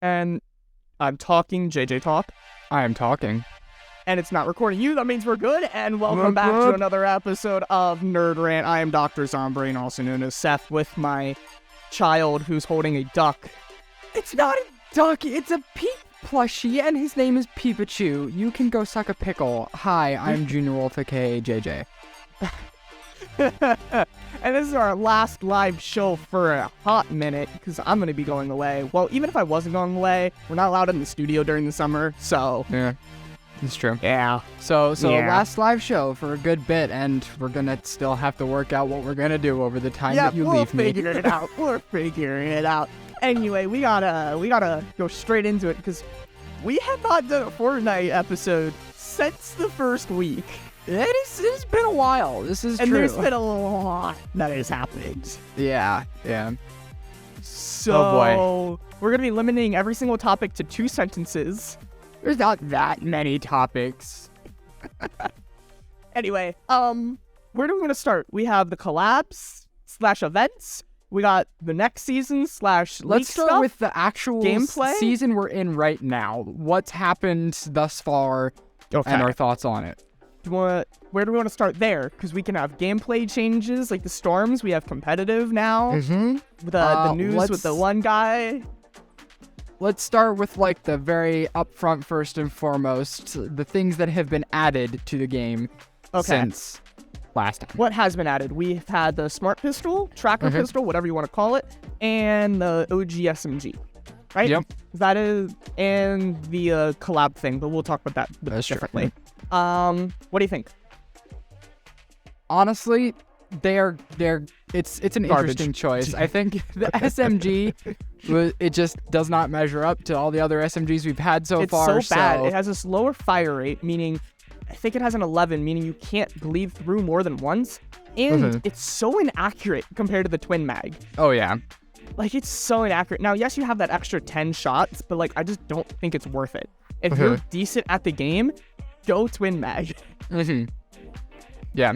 And I'm talking JJ Talk. I am talking. And it's not recording you. That means we're good. And welcome back to another episode of Nerd Rant. I am Dr. Zombrain, also known as Seth, with my child who's holding a duck. It's not a duck. It's a Peep plushie, and his name is Peepachu. You can go suck a pickle. Hi, I'm Junior Wolf, aka JJ. And this is our last live show for a hot minute, because I'm going to be going away. Well, even if I wasn't going away, we're not allowed in the studio during the summer, so... Yeah, it's true. Yeah. So last live show for a good bit, and we're going to still have to work out what we're going to do over the time that you leave me. Yeah, we'll figure it out. We're figuring it out. Anyway, we gotta go straight into it, because we have not done a Fortnite episode since the first week. It's been a while. This is true. And there's been a lot that has happened. Yeah. So, oh boy. We're going to be limiting every single topic to 2 sentences. There's not that many topics. Anyway, where do we want to start? We have the collabs / events. We got the next season / Let's start with the actual gameplay season we're in right now. What's happened thus far, and our thoughts on it. Where do we want to start there? Because we can have gameplay changes, like the storms. We have competitive now. Mm-hmm. The news with the one guy. Let's start with like the very upfront, first and foremost, the things that have been added to the game since last time. What has been added? We've had the smart pistol, tracker pistol, whatever you want to call it, and the OG SMG. Right? Yep. That is, and the collab thing, but we'll talk about that differently. True. What do you think? Honestly, it's an garbage. Interesting choice. I think the SMG, it just does not measure up to all the other SMGs we've had so far. It's so bad. It has a slower fire rate, meaning I think it has an 11, meaning you can't bleed through more than once, and it's so inaccurate compared to the twin mag. Oh yeah. Like, it's so inaccurate. Now, yes, you have that extra 10 shots, but, like, I just don't think it's worth it. If you're decent at the game, go twin mag. Yeah.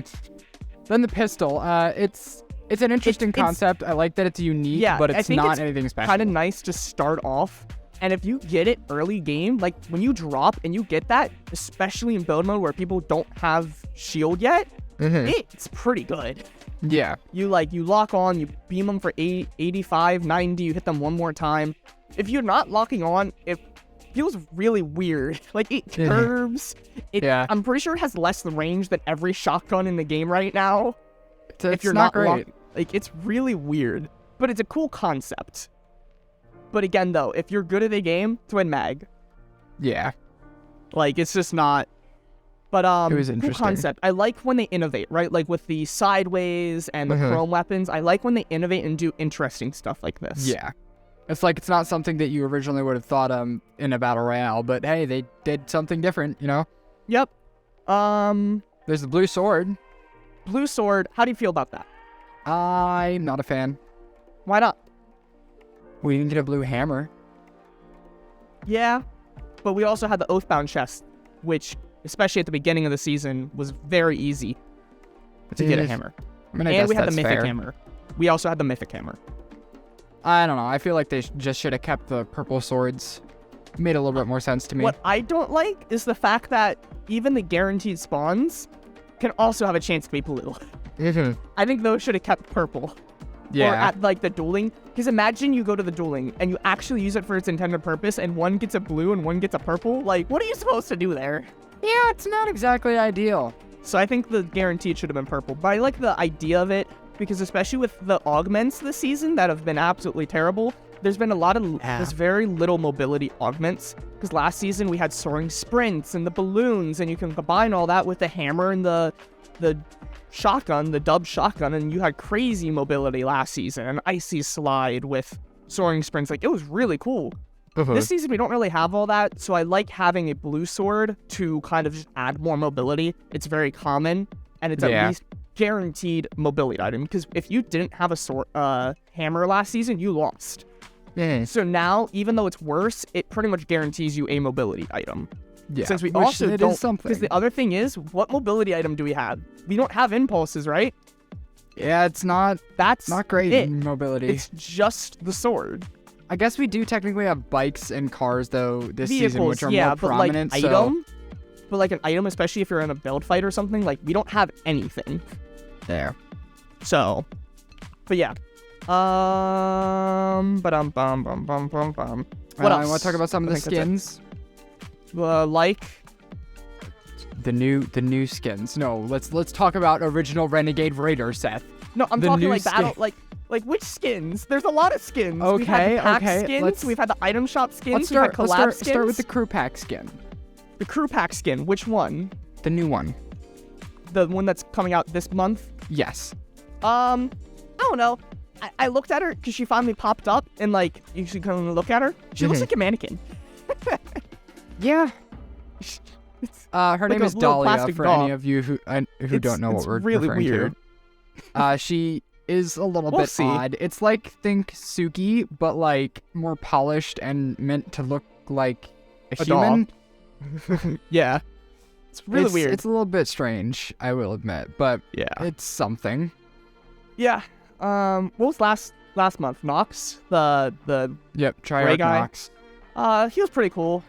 Then the pistol. It's an interesting concept. I like that it's unique, but it's not anything special. Kind of nice to start off. And if you get it early game, like, when you drop and you get that, especially in build mode where people don't have shield yet, it's pretty good. Yeah. You lock on, you beam them for 85, 90, you hit them one more time. If you're not locking on, it feels really weird. Like, it curves. I'm pretty sure it has less range than every shotgun in the game right now. If you're not great. It's really weird, but it's a cool concept. But again, though, if you're good at the game, twin mag. Yeah. Like, it's just not. But it was interesting. Cool concept. I like when they innovate, right? Like with the sideways and the chrome weapons. I like when they innovate and do interesting stuff like this. Yeah. It's like it's not something that you originally would have thought in a battle royale, but hey, they did something different, you know? Yep. There's the blue sword. Blue sword. How do you feel about that? I'm not a fan. Why not? We didn't get a blue hammer. Yeah, but we also had the Oathbound chest, which, especially at the beginning of the season, was very easy to get a hammer. I mean, and we had the mythic hammer. We also had the mythic hammer. I don't know. I feel like they just should have kept the purple swords. Made a little bit more sense to me. What I don't like is the fact that even the guaranteed spawns can also have a chance to be blue. I think those should have kept purple. Yeah. Or at, like, the dueling. Because imagine you go to the dueling and you actually use it for its intended purpose and one gets a blue and one gets a purple. Like, what are you supposed to do there? Yeah, it's not exactly ideal. So I think the guaranteed should have been purple. But I like the idea of it because especially with the augments this season that have been absolutely terrible, there's been a lot of there's very little mobility augments. Because last season we had soaring sprints and the balloons, and you can combine all that with the hammer and the shotgun, the dub shotgun, and you had crazy mobility last season. An icy slide with soaring sprints. Like, it was really cool. This season we don't really have all that, so I like having a blue sword to kind of just add more mobility. It's very common, and it's at least guaranteed mobility item. Because if you didn't have a hammer last season, you lost. So now, even though it's worse, it pretty much guarantees you a mobility item. Yeah, since we also don't, because the other thing is, what mobility item do we have? We don't have impulses, right? Yeah, it's not. That's not great in mobility. It's just the sword. I guess we do technically have bikes and cars though this season, which are more prominent. But like an item, especially if you're in a build fight or something, like we don't have anything there. So, but yeah. What else? I want to talk about some of the skins. Like the new skins. No, let's talk about original Renegade Raider, Seth. No, I'm talking like battle, like which skins? There's a lot of skins. Okay, we've had the pack skins. Let's, we've had the item shop skins. We've had collab skins. Start with the crew pack skin. The crew pack skin. Which one? The new one. The one that's coming out this month? Yes. I don't know. I looked at her because she finally popped up, and like you should come and look at her. She looks like a mannequin. Yeah. Her name is Dahlia. For any of you who don't know what we're really referring weird. To. She is a little bit odd. It's like think Suki, but like more polished and meant to look like a human. Yeah. It's really weird. It's a little bit strange, I will admit, but yeah, it's something. Yeah. What was last month? Nox, the Triarch Nox. He was pretty cool.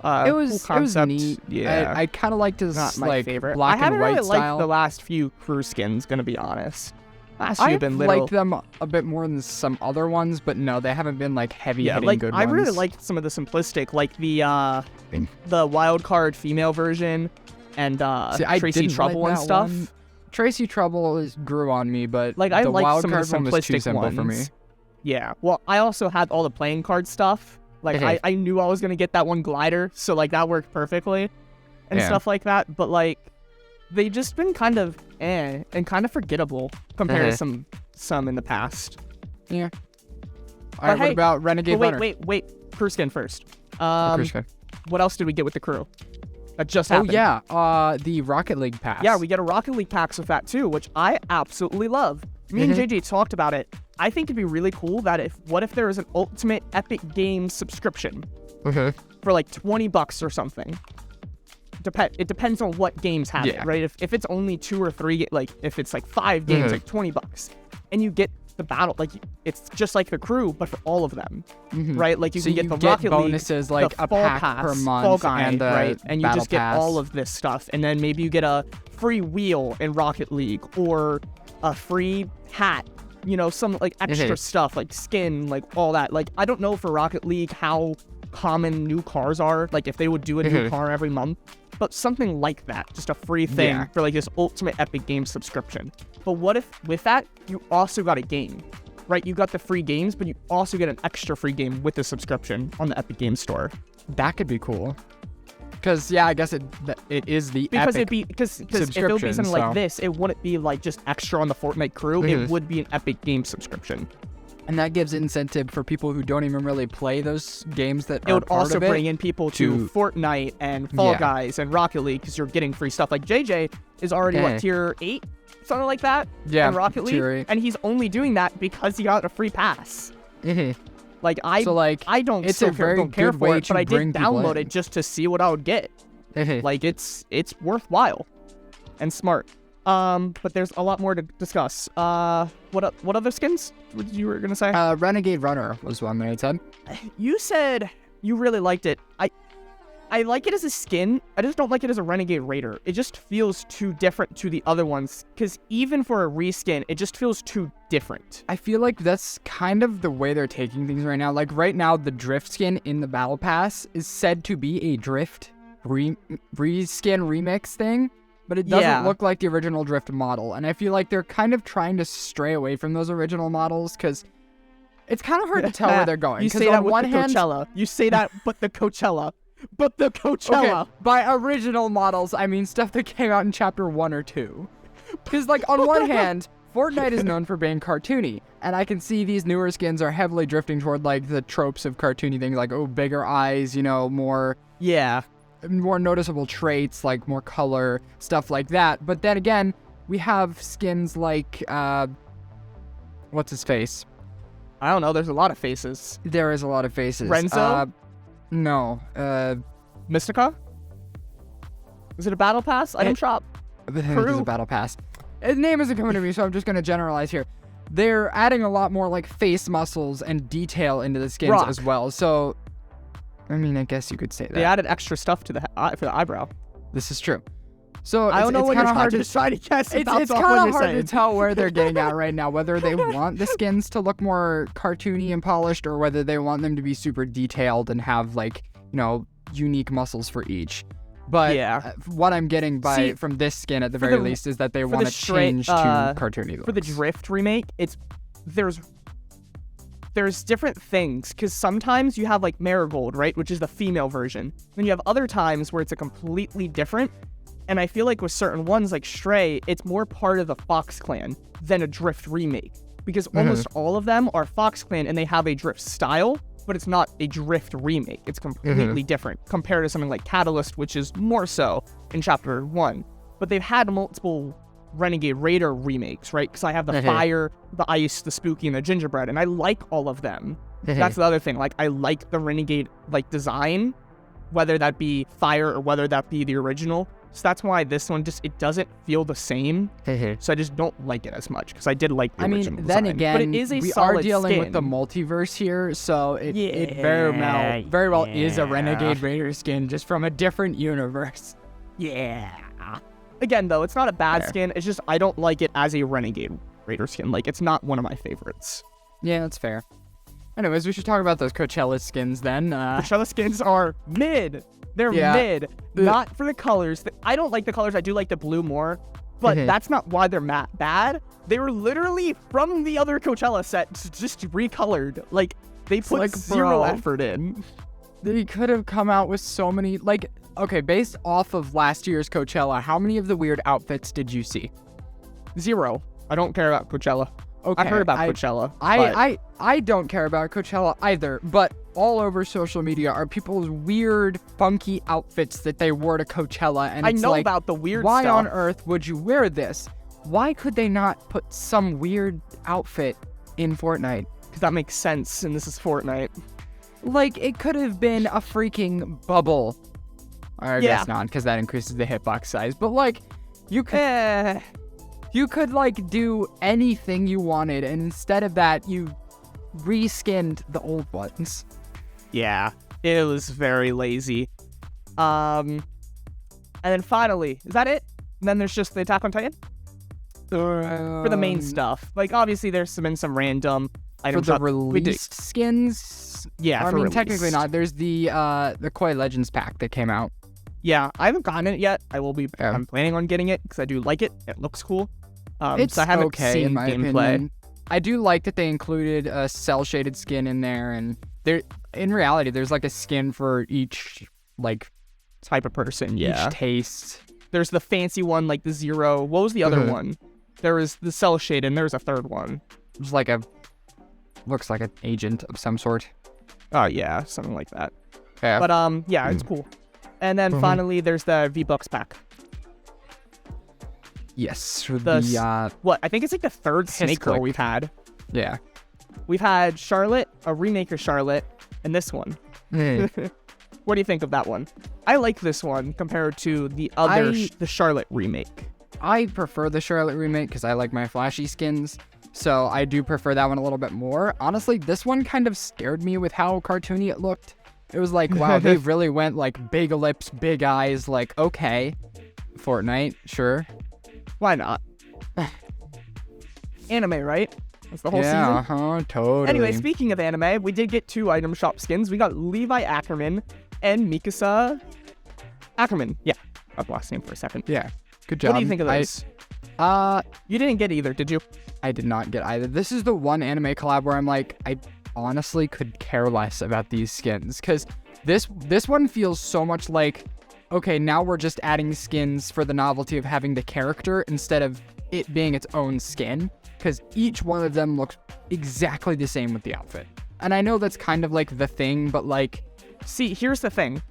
It was cool concept. Neat. Yeah, I kind of liked his not my like favorite. black and white really style. Liked the last few crew skins, gonna be honest. Last few have been little. I liked them a bit more than some other ones, but no, they haven't been like heavy hitting good ones. I really liked some of the simplistic, like the wild card female version and Tracy Trouble and stuff. One. Tracy Trouble grew on me, but like I the liked wild some card of the one was too simplistic simple ones for me. Yeah, well, I also had all the playing card stuff. Like I knew I was gonna get that one glider, so like that worked perfectly, and stuff like that. But like, they just been kind of and kind of forgettable compared to some in the past. Yeah. All right, what about Renegade Runner? Wait, crew skin first. Crew skin. What else did we get with the crew? That just happened. Oh yeah, the Rocket League pass. Yeah, we get a Rocket League packs with that too, which I absolutely love. Me and JJ talked about it. I think it'd be really cool that what if there was an Ultimate Epic Games subscription for like $20 or something. It depends on what games have it, right? If it's only 2 or 3, like if it's like 5 games, like $20, and you get the battle, like it's just like the crew, but for all of them, right? Like you can get the Rocket bonuses, League, like a pack pass, per month, Fall Guy, and right? And you just get pass. all of this stuff, and then maybe you get a free wheel in Rocket League or a free hat. You know, some like extra stuff, like skin, like all that. Like I don't know for Rocket League how common new cars are, like if they would do a new car every month, but something like that, just a free thing for like this Ultimate Epic Games subscription. But what if with that you also got a game, right? You got the free games, but you also get an extra free game with the subscription on the Epic Games Store. That could be cool. Because I guess it is the because Epic because if it would be something like this, it wouldn't be like just extra on the Fortnite crew. It would be an Epic Games subscription. And that gives incentive for people who don't even really play those games that it would also bring in people to Fortnite and Fall Guys and Rocket League because you're getting free stuff. Like JJ is already what, tier 8, something like that. Yeah, in Rocket League, tier 8. And he's only doing that because he got a free pass. Like I don't care for it, but I did download it just to see what I would get. Like it's worthwhile and smart. But there's a lot more to discuss. What other skins you were gonna say? Renegade Runner was one that I said. You said you really liked it. I like it as a skin. I just don't like it as a Renegade Raider. It just feels too different to the other ones. Because even for a reskin, it just feels too different. I feel like that's kind of the way they're taking things right now. Like right now, the Drift skin in the Battle Pass is said to be a Drift reskin remix thing. But it doesn't look like the original Drift model. And I feel like they're kind of trying to stray away from those original models because it's kind of hard to tell where they're going. You say that with the Coachella. You say that, but the Coachella. But the Coachella. Okay, by original models, I mean stuff that came out in Chapter 1 or 2. Because, like, on one hand, Fortnite is known for being cartoony. And I can see these newer skins are heavily drifting toward, like, the tropes of cartoony things. Like, bigger eyes, you know, more... Yeah. More noticeable traits, like more color, stuff like that. But then again, we have skins like, what's his face? I don't know. There's a lot of faces. There is a lot of faces. Renzo? No. Mystica? Is it a battle pass? Item shop? I think it's a battle pass. His name isn't coming to me, so I'm just going to generalize here. they're adding a lot more like face muscles and detail into the skins as well. So, I mean, I guess you could say that. They added extra stuff to for the eyebrow. This is true. So I don't know what you're hard to try to guess. It's kind of hard to tell where they're getting at right now, whether they want the skins to look more cartoony and polished, or whether they want them to be super detailed and have like, you know, unique muscles for each. But what I'm getting from this skin at the very least is that they want to change to cartoony looks. For the Drift remake, there's different things, because sometimes you have like Marigold, right, which is the female version. Then you have other times where it's a completely different. And I feel like with certain ones like Stray, it's more part of the Fox Clan than a Drift remake, because almost all of them are Fox Clan and they have a Drift style, but it's not a Drift remake. It's completely different compared to something like Catalyst, which is more so in Chapter 1. But they've had multiple Renegade Raider remakes, right? Because I have the Fire, the Ice, the Spooky, and the Gingerbread, and I like all of them. That's the other thing. Like, I like the Renegade like design, whether that be Fire or whether that be the original. So that's why this one it doesn't feel the same. So I just don't like it as much, because I did like the original design. Then again, but it is we are dealing with the multiverse here, so it very well is a Renegade Raider skin, just from a different universe. Yeah. Again, though, it's not a bad skin. It's just I don't like it as a Renegade Raider skin. Like, it's not one of my favorites. Yeah, that's fair. Anyways, we should talk about those Coachella skins then. Coachella skins are mid. They're mid. Not for the colors. I don't like the colors. I do like the blue more. But that's not why they're bad. They were literally from the other Coachella set, just recolored. Like, they put like, zero effort in. They could have come out with so many... Like, okay, based off of last year's Coachella, how many of the weird outfits did you see? 0. I don't care about Coachella. Okay, I heard about Coachella. I don't care about Coachella either, but all over social media are people's weird, funky outfits that they wore to Coachella, and it's I know like, about the weird why stuff. on earth would you wear this? Why could they not put some weird outfit in Fortnite? Because that makes sense, and this is Fortnite. Like, it could have been a freaking bubble. I guess not, because that increases the hitbox size, but like, you could... You could, like, do anything you wanted, and instead of that, you reskinned the old ones. Yeah, it was very lazy. And then finally, is that it? And then there's just the Attack on Titan? For the main stuff. Like, obviously, there's been some random items. For the released skins? Yeah, I mean, technically not. There's the Koi Legends pack that came out. Yeah, I haven't gotten it yet. I will be. I'm planning on getting it because I do like it. It looks cool. It's so I haven't seen in my gameplay. Opinion. I do like that they included a cell-shaded skin in there, and there, in reality, there's like a skin for each like type of person. Each taste. There's the fancy one, like the Zero. What was the other one? There was the cell-shaded, and there's a third one. It's like looks like an agent of some sort. Oh yeah, something like that. Yeah. But yeah, it's cool. And then finally, there's the V-Bucks pack. Yes, what I think it's like the third Snake Girl we've had. Yeah, we've had Charlotte, a remake of Charlotte, and this one. What do you think of that one? I like this one compared to the other, the Charlotte remake. I prefer the Charlotte remake because I like my flashy skins, so I do prefer that one a little bit more. Honestly, this one kind of scared me with how cartoony it looked. It was like, wow, they really went like big lips, big eyes. Like, okay, Fortnite, sure. Why not? Anime, right? That's the whole season. Yeah, totally. Anyway, speaking of anime, we did get 2 item shop skins. We got Levi Ackerman and Mikasa Ackerman. Yeah, I've lost name for a second. Yeah, good job. What do you think of this? You didn't get either, did you? I did not get either. This is the one anime collab where I'm like, I honestly could care less about these skins, because this one feels so much like, okay, now we're just adding skins for the novelty of having the character instead of it being its own skin, because each one of them looks exactly the same with the outfit. And I know that's kind of like the thing, but like... See, here's the thing.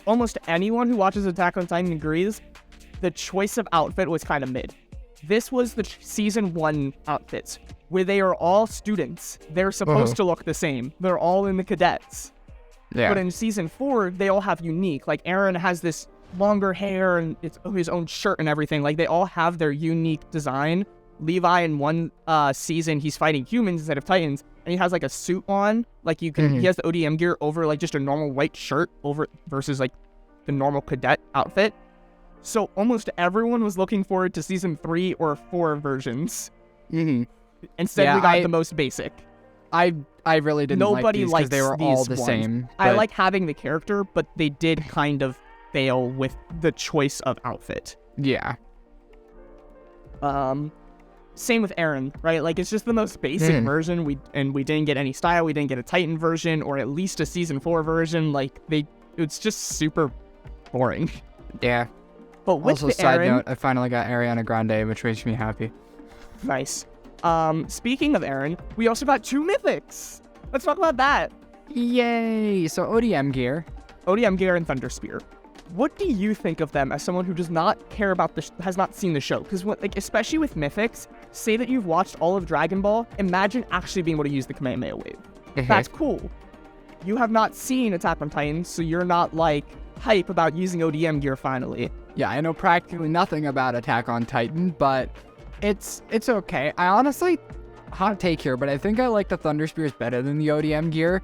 Almost anyone who watches Attack on Titan agrees the choice of outfit was kind of mid. This was the season 1 outfits, where they are all students. They're supposed to look the same. They're all in the cadets. Yeah. But in season 4, they all have unique. Like, Aaron has this longer hair and it's his own shirt and everything. Like, they all have their unique design. Levi in one season, he's fighting humans instead of Titans, and he has like a suit on. Like you can, he has the ODM gear over like just a normal white shirt over versus like the normal cadet outfit. So almost everyone was looking forward to season 3 or 4 versions. Instead, we got the most basic. I really didn't like these because they were all the same. I like having the character, but they did kind of fail with the choice of outfit. Yeah. Same with Aaron, right? Like it's just the most basic version. We didn't get any style. We didn't get a Titan version or at least a season 4 version. Like it's just super boring. Yeah. But with also, side note, I finally got Ariana Grande, which makes me happy. Nice. Speaking of Aaron, we also got 2 mythics. Let's talk about that. Yay! So ODM gear and Thunder Spear. What do you think of them as someone who does not care about has not seen the show? Because like especially with mythics, say that you've watched all of Dragon Ball. Imagine actually being able to use the Kamehameha wave. That's cool. You have not seen Attack on Titan, so you're not like hype about using ODM gear finally. Yeah, I know practically nothing about Attack on Titan, but it's okay. I honestly, hot take here, but I think I like the Thunder Spears better than the ODM gear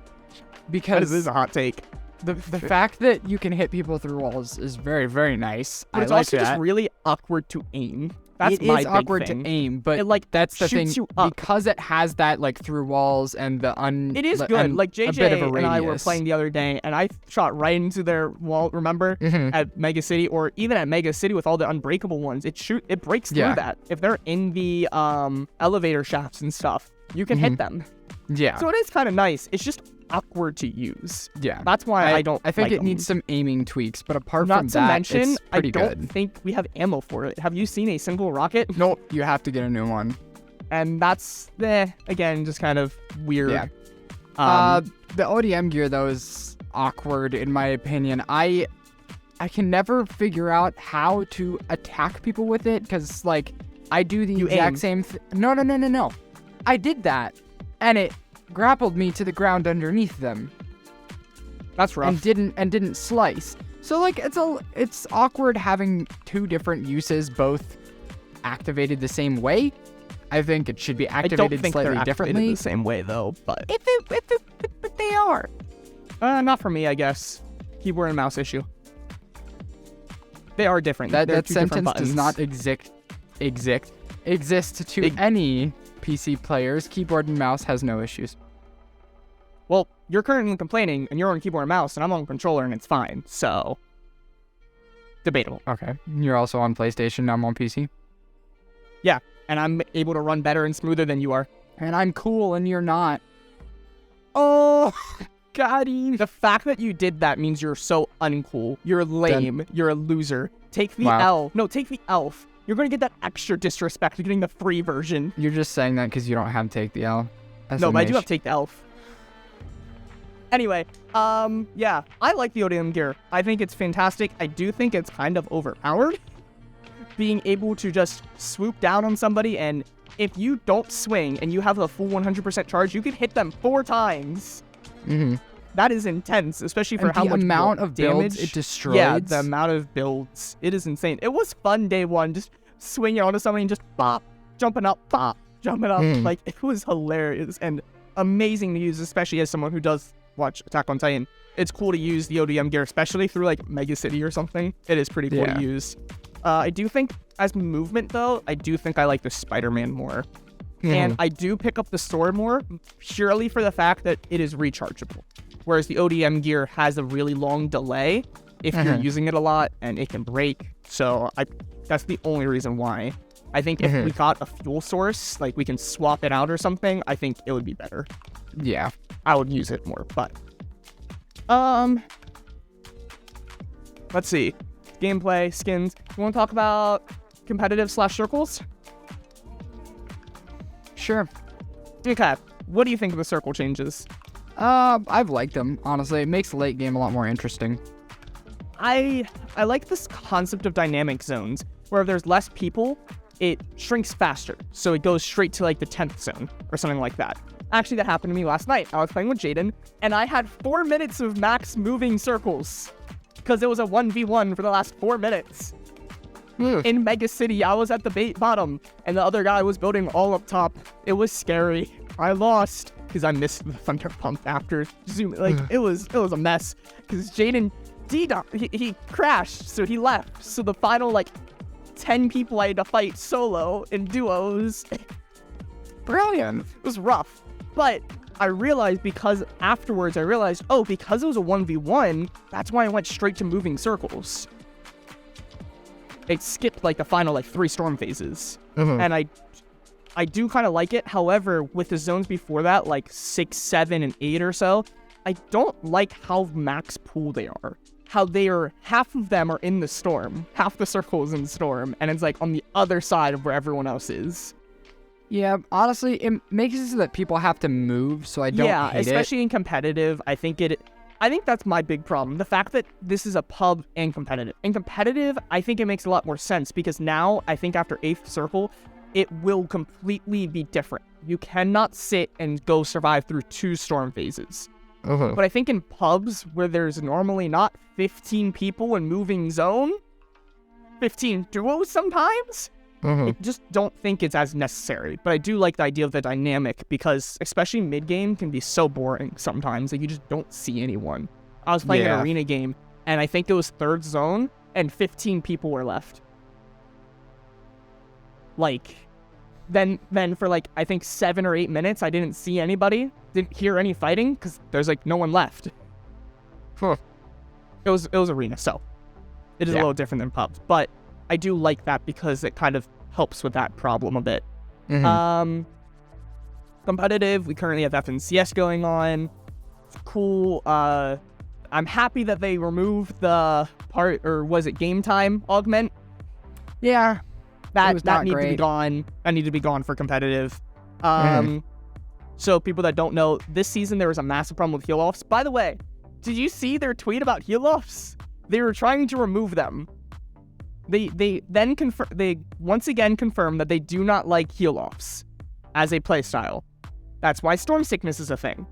because this is a hot take. The fact that you can hit people through walls is very, very nice. But it's like also that. just really awkward to aim. That's it my is big awkward thing. to aim, but it, like, that's the thing you up. because it has that like through walls and the It is good. Like JJ and I were playing the other day, and I shot right into their wall. Remember at Mega City, or even at Mega City with all the unbreakable ones, it breaks through that. If they're in the elevator shafts and stuff, you can hit them. Yeah. So it is kind of nice. It's just awkward to use. Yeah. That's why I don't. I think like it them. needs some aiming tweaks, but apart Not from to that, mention, it's pretty I don't good. think we have ammo for it. Have you seen a single rocket? No, you have to get a new one. And that's again just kind of weird. Yeah. The ODM gear though is awkward in my opinion. I can never figure out how to attack people with it because like I do the exact same. No. I did that, and it grappled me to the ground underneath them. That's rough. And didn't slice. So like it's awkward having 2 different uses both activated the same way. I think it should be activated slightly differently. The same way though, but But they are. Not for me, I guess. Keyboard and mouse issue. They are different. That sentence does not exist to any PC players. Keyboard and mouse has no issues. Well, you're currently complaining, and you're on keyboard and mouse, and I'm on controller, and it's fine. So, debatable. Okay. You're also on PlayStation. I'm on PC. Yeah, and I'm able to run better and smoother than you are. And I'm cool, and you're not. Oh, got him. The fact that you did that means you're so uncool. You're lame. You're a loser. Take the L. No, take the elf. You're going to get that extra disrespect for getting the free version. You're just saying that because you don't have Take the L. No, but I do have Take the Elf. Anyway, yeah, I like the ODM gear. I think it's fantastic. I do think it's kind of overpowered. Being able to just swoop down on somebody, and if you don't swing and you have a full 100% charge, you can hit them 4 times. That is intense, especially for how much amount of damage builds it destroys. Yeah, the amount of builds. It is insane. It was fun day one, just swinging onto somebody and just bop, jumping up, bop, jumping up. Like, it was hilarious and amazing to use, especially as someone who does watch Attack on Titan. It's cool to use the ODM gear, especially through like Mega City or something. It is pretty cool to use. I do think as movement though, I do think I like the Spider-Man more. And I do pick up the sword more purely for the fact that it is rechargeable. Whereas the ODM gear has a really long delay if you're using it a lot, and it can break. So that's the only reason why. I think if we got a fuel source, like we can swap it out or something, I think it would be better. Yeah. I would use it more, but let's see. Gameplay, skins. You want to talk about competitive / circles? Sure. Okay. What do you think of the circle changes? I've liked them, honestly. It makes the late game a lot more interesting. I like this concept of dynamic zones, where if there's less people, it shrinks faster. So it goes straight to like the 10th zone or something like that. Actually, that happened to me last night. I was playing with Jaden, and I had 4 minutes of max moving circles because it was a 1v1 for the last 4 minutes. in Mega City. I was at the bottom, and the other guy was building all up top. It was scary. I lost because I missed the Thunder Pump after zooming. Like, it was a mess because Jaden he crashed, so he left. So the final, like, 10 people I had to fight solo in duos. Brilliant. It was rough. But I realized because it was a 1v1, that's why I went straight to moving circles. It skipped, like, the final, like, 3 storm phases. And I do kind of like it. However, with the zones before that, like 6, 7, and 8 or so, I don't like how max pool they are. How they are, half of them are in the storm, half the circle is in the storm, and it's like on the other side of where everyone else is. Yeah, honestly, it makes it so that people have to move, so I don't hate it. Especially in competitive, I think that's my big problem. The fact that this is a pub and competitive. In competitive, I think it makes a lot more sense because now, I think after 8th circle, it will completely be different. You cannot sit and go survive through 2 storm phases. But I think in pubs where there's normally not 15 people in moving zone, 15 duos sometimes, I just don't think it's as necessary. But I do like the idea of the dynamic because especially mid-game can be so boring sometimes that you just don't see anyone. I was playing an arena game and I think it was 3rd zone and 15 people were left. Like, then for like, I think 7 or 8 minutes, I didn't see anybody, didn't hear any fighting, because there's like no one left. It was arena, so it is a little different than pubs, but I do like that because it kind of helps with that problem a bit. Competitive, we currently have FNCS going on. It's cool. I'm happy that they removed the part, or was it game time augment? Yeah. That needed to be gone. That needed to be gone for competitive. So people that don't know, this season there was a massive problem with heal-offs. By the way, did you see their tweet about heal-offs? They were trying to remove them. They once again confirmed that they do not like heal-offs as a playstyle. That's why Storm Sickness is a thing.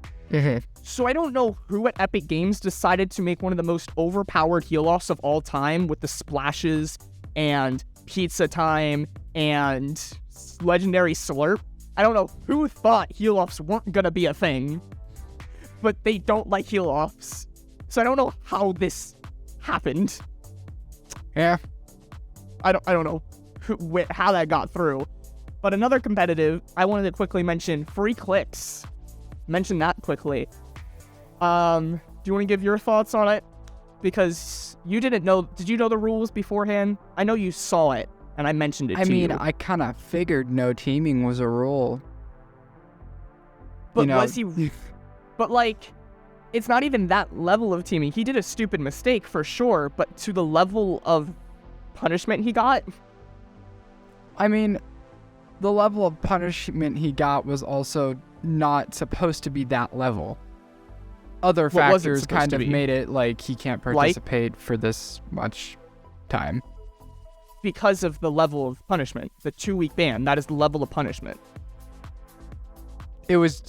So I don't know who at Epic Games decided to make one of the most overpowered heal-offs of all time with the splashes and pizza time and legendary slurp. I don't know who thought heal-offs weren't gonna be a thing, but they don't like heal-offs. So I don't know how this happened. Yeah. I don't know how that got through. But another competitive, I wanted to quickly mention free clicks. Mention that quickly. Do you want to give your thoughts on it? Because you didn't know. Did you know the rules beforehand? I know you saw it, and I mentioned it to you. I mean, I kind of figured no teaming was a rule. But was he... But, like, it's not even that level of teaming. He did a stupid mistake, for sure, but to the level of punishment he got... I mean, the level of punishment he got was also not supposed to be that level. Other factors kind of made it like he can't participate for this much time. Because of the level of punishment. The 2-week ban, that is the level of punishment. It was...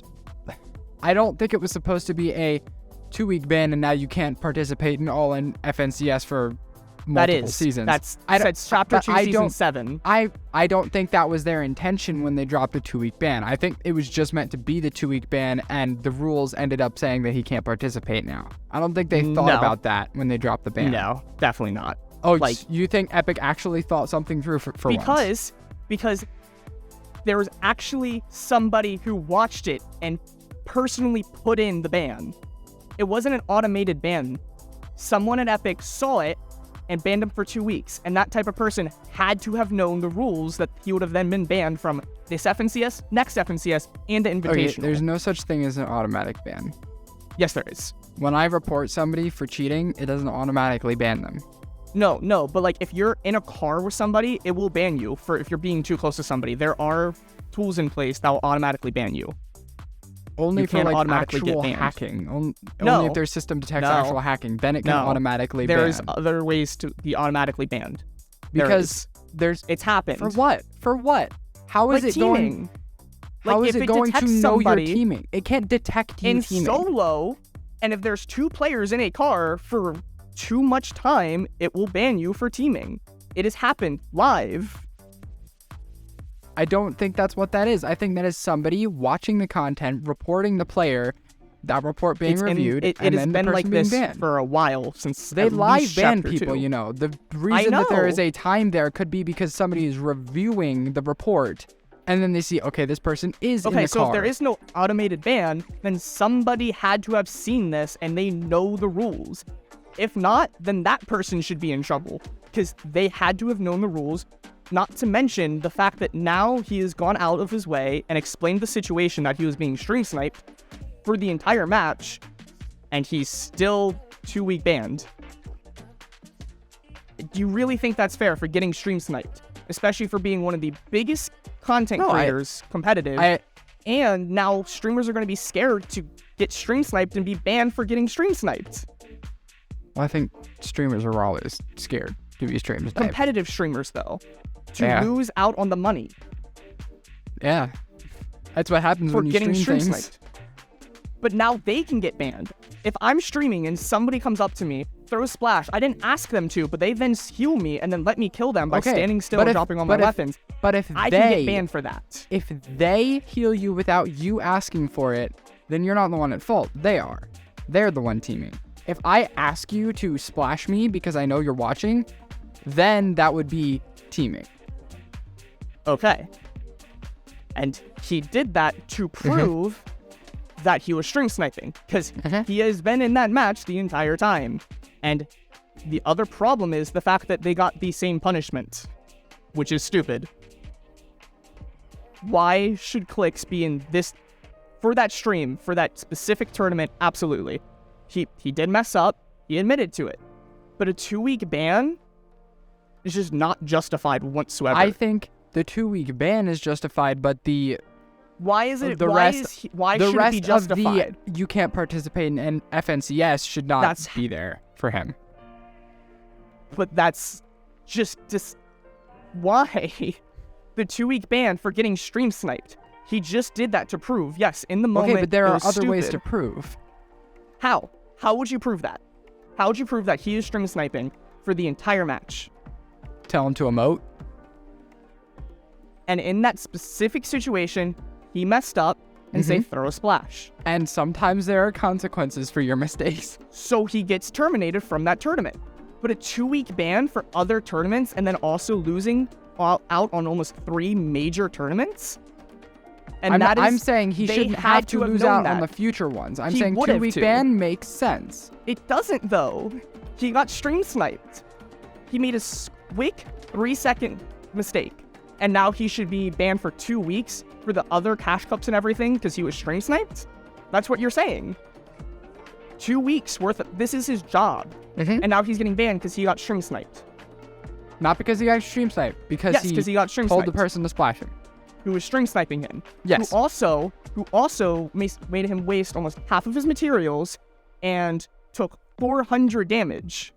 I don't think it was supposed to be a 2-week ban and now you can't participate in all in FNCS for multiple seasons. That's chapter 2, season 7. I don't think that was their intention when they dropped a 2-week ban. I think it was just meant to be the 2-week ban, and the rules ended up saying that he can't participate now. I don't think they thought about that when they dropped the ban. No, definitely not. Oh, like, you think Epic actually thought something through for once? Because there was actually somebody who watched it and personally put in the ban. It wasn't an automated ban. Someone at Epic saw it and banned him for 2 weeks, and that type of person had to have known the rules that he would have then been banned from this FNCS, next FNCS, and the Invitational. Okay, there's no such thing as an automatic ban. Yes, there is. When I report somebody for cheating, it doesn't automatically ban them. No, but like if you're in a car with somebody, it will ban you for if you're being too close to somebody. There are tools in place that will automatically ban you. Only for like actual hacking. Only if their system detects actual hacking, then it can automatically ban. There's other ways to be automatically banned. Because it's happened. For what? How is it teaming. How is it going to know you're teaming? It can't detect you in teaming. Solo, and if there's 2 players in a car for too much time, it will ban you for teaming. it has happened live. I don't think that's what that is. I think that is somebody watching the content, reporting the player, that report being reviewed, and then the person being banned. For a while since they live ban people. 2. You know, the reason that there is a time there could be because somebody is reviewing the report, and then they see, okay, this person is in the car. Okay, so if there is no automated ban, then somebody had to have seen this and they know the rules. If not, then that person should be in trouble because they had to have known the rules. Not to mention the fact that now he has gone out of his way and explained the situation that he was being stream sniped for the entire match, and he's still 2-week banned. Do you really think that's fair for getting stream sniped? Especially for being one of the biggest content creators, competitive, and now streamers are going to be scared to get stream sniped and be banned for getting stream sniped. Well, I think streamers are always scared to be stream sniped. Competitive streamers, though, to lose out on the money. Yeah, that's what happens when you stream things. Sniped. But now they can get banned. If I'm streaming and somebody comes up to me, throws splash, I didn't ask them to, but they then heal me and then let me kill them by standing still and dropping all my weapons. But if I can get banned for that. If they heal you without you asking for it, then you're not the one at fault. They are. They're the one teaming. If I ask you to splash me because I know you're watching, then that would be teaming. Okay. And he did that to prove that he was stream sniping, because he has been in that match the entire time. And the other problem is the fact that they got the same punishment, which is stupid. Why should clicks be in this, for that stream, for that specific tournament? Absolutely. He did mess up, he admitted to it. But a 2-week ban is just not justified whatsoever. I think the 2-week ban is justified, but why is it? The why rest, why should it be justified? Of the you can't participate in FNCS should not be there for him. But that's just why the 2-week ban for getting stream sniped. He just did that to prove, yes, in the moment. Okay, but there are other stupid. ways to prove. How? How would you prove that? How would you prove that he is stream sniping for the entire match? Tell him to emote. And in that specific situation, he messed up and say throw a splash. And sometimes there are consequences for your mistakes. So he gets terminated from that tournament. But a 2-week ban for other tournaments and then also losing out on almost 3 major tournaments? And I'm saying he shouldn't have to lose out on the future ones. I'm saying 2-week ban makes sense. It doesn't, though. He got stream sniped. He made a quick 3-second mistake. And now he should be banned for 2 weeks for the other cash cups and everything because he was stream sniped? That's what you're saying. 2 weeks worth of, this is his job. And now he's getting banned because he got stream sniped. Not because he got stream sniped, because he got stream told sniped. the person to splash him. Who was stream sniping him. Yes. Who also made him waste almost half of his materials and took 400 damage.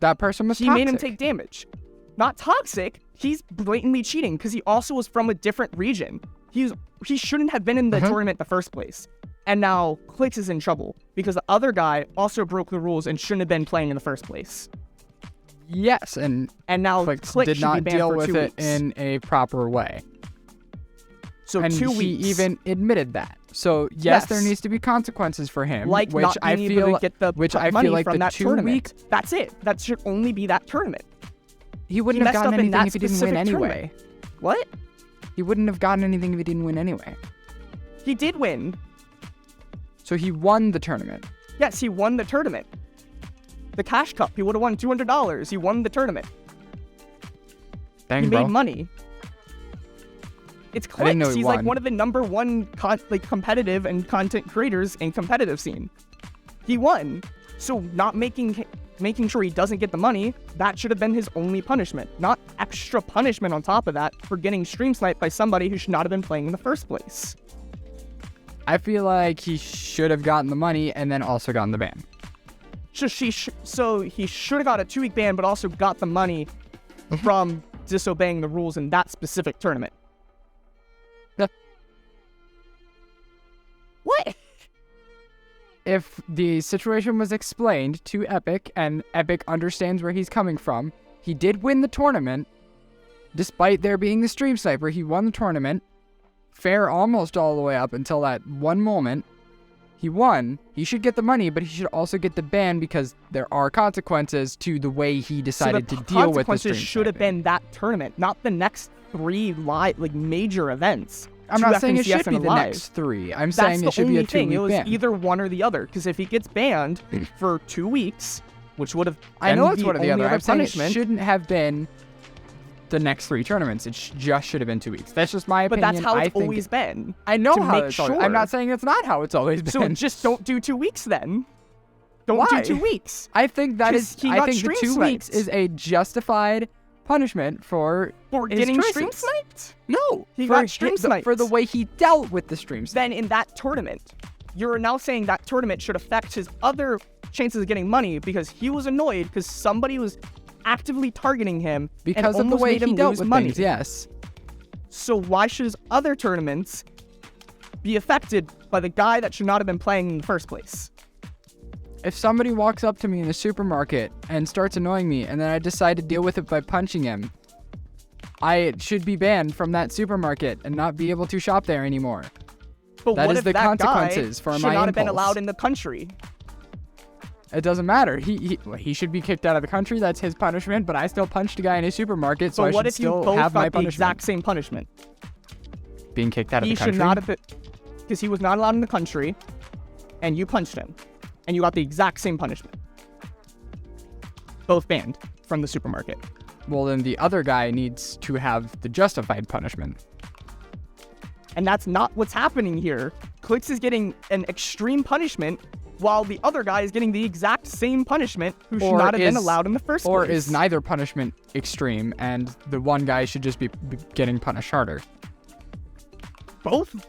That person was toxic. He made him take damage. Not toxic. He's blatantly cheating because he also was from a different region. He shouldn't have been in the tournament in the first place. And now Clicks is in trouble because the other guy also broke the rules and shouldn't have been playing in the first place. Yes, and now Clicks Click did not deal with it weeks. in a proper way. So and 2 weeks. He even admitted that. So yes, there needs to be consequences for him. Like which not I being feel, able to get the money like from the that 2 tournament. week. That's it. That should only be that tournament. He wouldn't have gotten anything if he didn't win anyway. Tournament. What? He wouldn't have gotten anything if he didn't win anyway. He did win. So he won the tournament. Yes, he won the tournament. The cash cup, he would have won $200. He won the tournament. Dang, he bro. made money. It's Clicks. He's like one of the #1 competitive and content creators in competitive scene. He won. So not making sure he doesn't get the money, that should have been his only punishment. Not extra punishment on top of that for getting stream sniped by somebody who should not have been playing in the first place. I feel like he should have gotten the money and then also gotten the ban. So he should have got a 2-week ban, but also got the money from disobeying the rules in that specific tournament. What? If the situation was explained to Epic and Epic understands where he's coming from, He did win the tournament. Despite there being the stream sniper, he won the tournament. Fair almost all the way up until that one moment. He won. He should get the money, but he should also get the ban because there are consequences to the way he decided to deal with the stream consequences should have been that tournament, not the next 3 major events. I'm not saying it should be the next 3. I'm saying it should be a 2-week ban. It was either one or the other, because if he gets banned for 2 weeks, which would have I know it's one or the other. I'm saying it punishment, shouldn't have been the next 3 tournaments. It just should have been 2 weeks. That's just my opinion. But that's how it's always been. I know to how make it's always. I'm not saying it's not how it's always been. So just don't do 2 weeks then. Don't do 2 weeks. I think that is. I think the 2 weeks is a justified punishment for getting stream sniped. No, he got stream sniped for the way he dealt with the stream snipe. Then in that tournament, you're now saying that tournament should affect his other chances of getting money because he was annoyed because somebody was actively targeting him because of the way he dealt with money. Things, yes. So why should his other tournaments be affected by the guy that should not have been playing in the first place? If somebody walks up to me in the supermarket and starts annoying me, and then I decide to deal with it by punching him, I should be banned from that supermarket and not be able to shop there anymore. But that what is if the that consequences guy for my should not have been impulse. allowed in the country? It doesn't matter. He should be kicked out of the country. That's his punishment. But I still punched a guy in a supermarket, so I should still have my punishment. the exact same punishment? Being kicked out of the country. He should not have been, because he was not allowed in the country, and you punched him, and you got the exact same punishment. Both banned from the supermarket. Well, then the other guy needs to have the justified punishment. And that's not what's happening here. Clicks is getting an extreme punishment, while the other guy is getting the exact same punishment who should not have been allowed in the first place. Or is neither punishment extreme, and the one guy should just be getting punished harder? Both.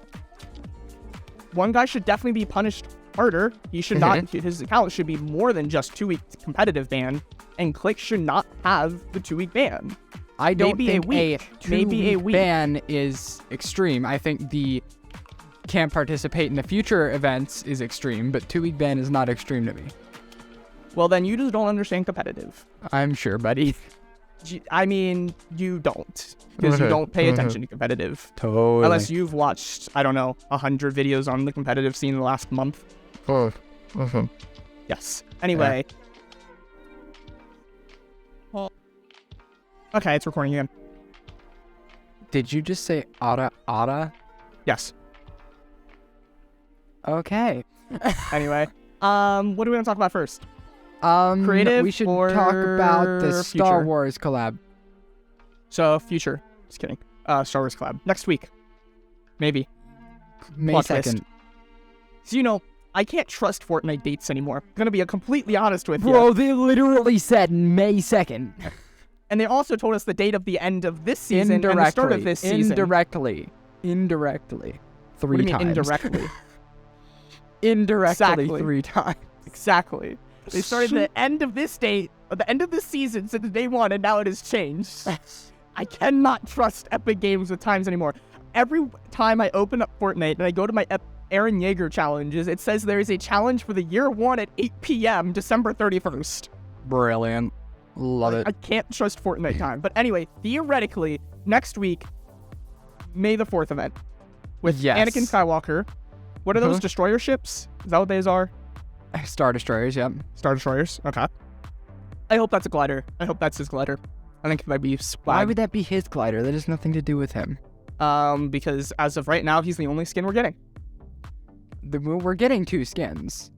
One guy should definitely be punished harder. He should not, his account should be more than just 2-week competitive ban, and Click should not have the 2-week ban. I don't think maybe a week ban is extreme. I think the can't participate in the future events is extreme, but 2-week ban is not extreme to me. Well, then you just don't understand competitive. I'm sure, buddy. I mean, you don't, because you don't pay attention to competitive. Totally. Unless you've watched, I don't know, 100 videos on the competitive scene in the last month. Yes. Anyway. Well, okay, it's recording again. Did you just say ATOT? Yes. Okay. Anyway, what do we want to talk about first? Creative. We should talk about the Star future? Wars collab. So, future. Just kidding. Star Wars collab. Next week. Maybe. May Plot 2nd. twist. So, you know, I can't trust Fortnite dates anymore. I'm going to be completely honest with you. Bro, they literally said May 2nd. And they also told us the date of the end of this season and the start of this season. Indirectly. 3 What do you mean times. indirectly? Indirectly Exactly. 3 times. Exactly. They started the end of this date, or the end of this season since day 1, and now it has changed. I cannot trust Epic Games with times anymore. Every time I open up Fortnite and I go to my Aaron Yeager challenges, it says there is a challenge for the year 1 at 8 p.m. December 31st. Brilliant. Love it. I can't trust Fortnite time. But anyway, theoretically, next week, May the 4th event with Anakin Skywalker. What are those destroyer ships? Is that what those are? Star Destroyers, yep. Star Destroyers? Okay. I hope that's a glider. I hope that's his glider. I think it might be swag. Why would that be his glider? That has nothing to do with him. Because as of right now, he's the only skin we're getting. We're getting 2 skins.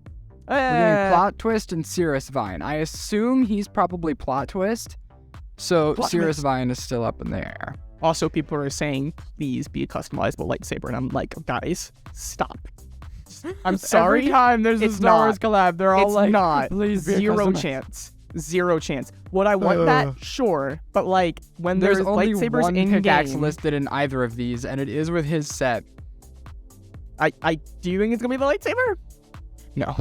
We're getting Plot Twist and Cirrus Vine. I assume he's probably Plot Twist, so Cirrus Vine is still up in the air. Also, people are saying, please be a customizable lightsaber, and I'm like, guys, stop. I'm sorry. Every time there's a Star Wars collab, they're all like, not. Please be Zero chance. Zero chance. Would I want that? Sure. But like, when there's only lightsabers one in pickaxe game, listed in either of these, and it is with his set. Do you think it's gonna be the lightsaber? No.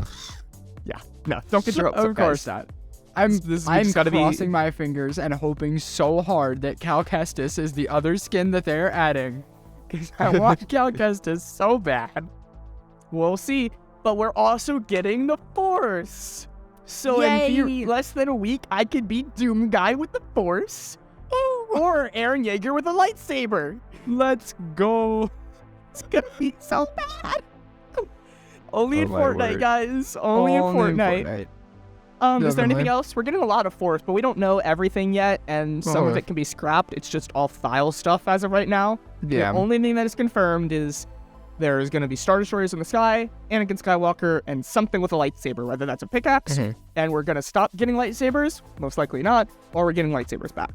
Yeah. No. Don't get your hopes up, Of course guys. not. I'm crossing be... my fingers and hoping so hard that Cal Kestis is the other skin that they're adding. Because I want Cal Kestis so bad. We'll see. But we're also getting the Force. So in less than a week, I could be Doom Guy with the Force, or Eren Yeager with a lightsaber. Let's go. It's gonna be so bad. Only in Fortnite, guys. Only in Fortnite. Is there anything else? We're getting a lot of Force, but we don't know everything yet, and some of it can be scrapped. It's just all file stuff as of right now. Yeah. The only thing that is confirmed is there's going to be Star Destroyers in the sky, Anakin Skywalker, and something with a lightsaber, whether that's a pickaxe, and we're going to stop getting lightsabers, most likely not, or we're getting lightsabers back.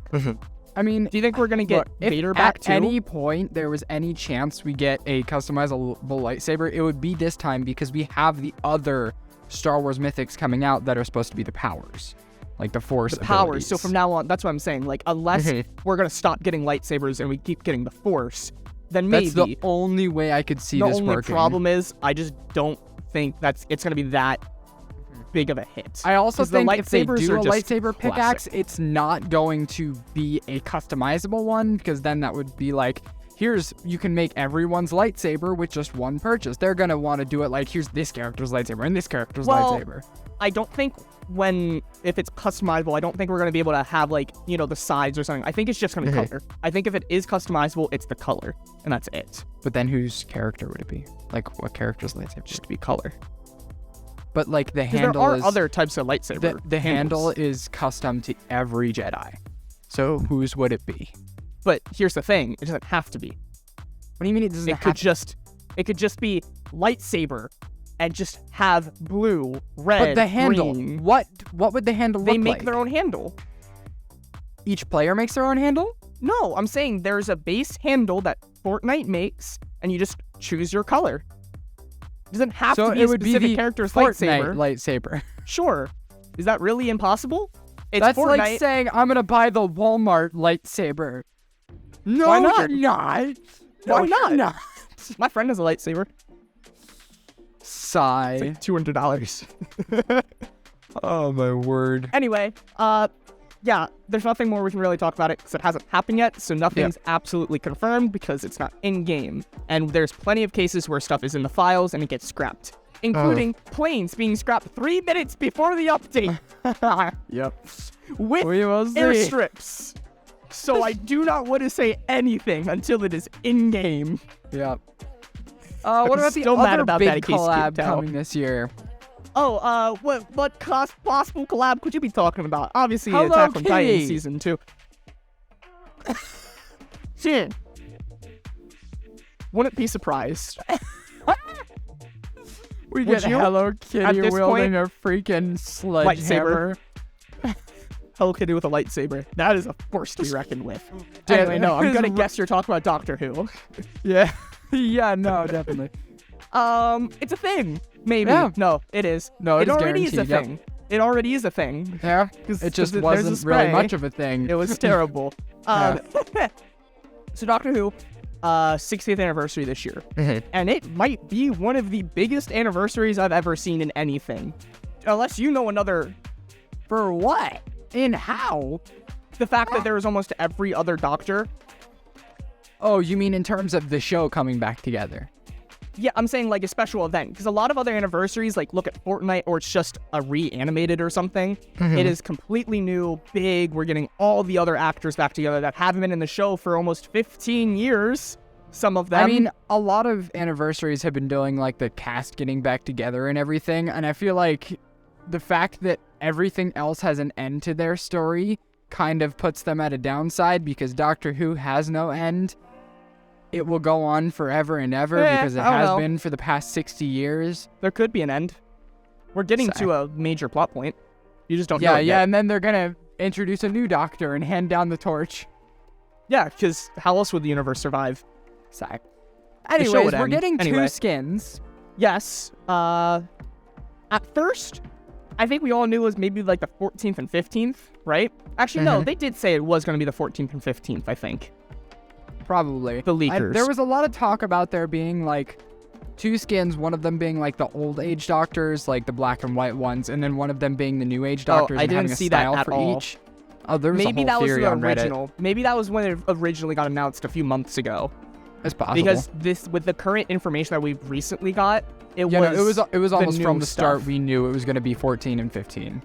I mean, do you think we're going to get Vader back too? At any point there was any chance we get a customizable lightsaber, it would be this time because we have the other Star Wars mythics coming out that are supposed to be the powers, like the Force abilities. Powers. So from now on, that's what I'm saying. Like, unless we're going to stop getting lightsabers and we keep getting the Force, then maybe. That's the only way I could see this working. The only problem is I just don't think it's going to be that big of a hit. I also think if they do a lightsaber pickaxe, it's not going to be a customizable one, because then that would be like, you can make everyone's lightsaber with just one purchase. They're going to want to do it like, here's this character's lightsaber and this character's lightsaber. I don't think if it's customizable, I don't think we're going to be able to have, like, the sides or something. I think it's just going to be color. I think if it is customizable, it's the color, and that's it. But then whose character would it be? Like, what character's lightsaber? Just be color. But, like, the handle there are other types of lightsaber. The handle is custom to every Jedi. So whose would it be? But here's the thing. It doesn't have to be. What do you mean it doesn't have to? It could just be lightsaber and just have blue, red, but the handle, green. What would the handle look like? They make their own handle. Each player makes their own handle? No, I'm saying there's a base handle that Fortnite makes, and you just choose your color. It doesn't have to be a specific character's lightsaber. Sure. Is that really impossible? That's Fortnite. Like saying, I'm going to buy the Walmart lightsaber. No, why not? You're not. Why not? My friend has a lightsaber. Sigh. It's like $200. Oh, my word. Anyway, yeah, there's nothing more we can really talk about it because it hasn't happened yet, so nothing's absolutely confirmed because it's not in-game. And there's plenty of cases where stuff is in the files and it gets scrapped, including planes being scrapped 3 minutes before the update. Yep. With airstrips. So I do not want to say anything until it is in-game. Yep. What about the other big collab coming this year? Oh, what possible collab could you be talking about? Obviously, Hello Attack on Kitty. Titan Season 2. Wouldn't be surprised. We get Hello Kitty wielding a freaking sledgehammer. Hello Kitty with a lightsaber. That is a force to be reckoned with. Anyway, no, I'm gonna guess you're talking about Doctor Who. Yeah. Yeah, no, definitely. It's a thing. Maybe. Yeah. No, it is. No, it already is a thing. Yep. It already is a thing. Yeah. It just wasn't really much of a thing. It was terrible. So Doctor Who, 60th anniversary this year. And it might be one of the biggest anniversaries I've ever seen in anything. Unless you know another. For what? In how? The fact that there is almost every other Doctor. Oh, you mean in terms of the show coming back together? Yeah, I'm saying like a special event. Because a lot of other anniversaries, like look at Fortnite, or it's just a reanimated or something. It is completely new, big. We're getting all the other actors back together that haven't been in the show for almost 15 years. Some of them. I mean, a lot of anniversaries have been doing like the cast getting back together and everything. And I feel like the fact that everything else has an end to their story kind of puts them at a downside, because Doctor Who has no end. It will go on forever and ever because it has been for the past 60 years. There could be an end. We're getting to a major plot point. You just don't know it yet. And then they're going to introduce a new Doctor and hand down the torch. Yeah, because how else would the universe survive? Sigh. Anyways, we're getting two skins. Yes. At first, I think we all knew it was maybe like the 14th and 15th, right? Actually, no, they did say it was going to be the 14th and 15th, I think. Probably. The leakers. There was a lot of talk about there being like two skins, one of them being like the old age Doctors, like the black and white ones, and then one of them being the new age Doctors. I didn't see that at all. Each. Oh, there was maybe a whole that was theory the on original. Reddit. Maybe that was when it originally got announced a few months ago. It's possible. Because with the current information that we've recently got, it was almost from the stuff. start we knew it was going to be 14 and 15.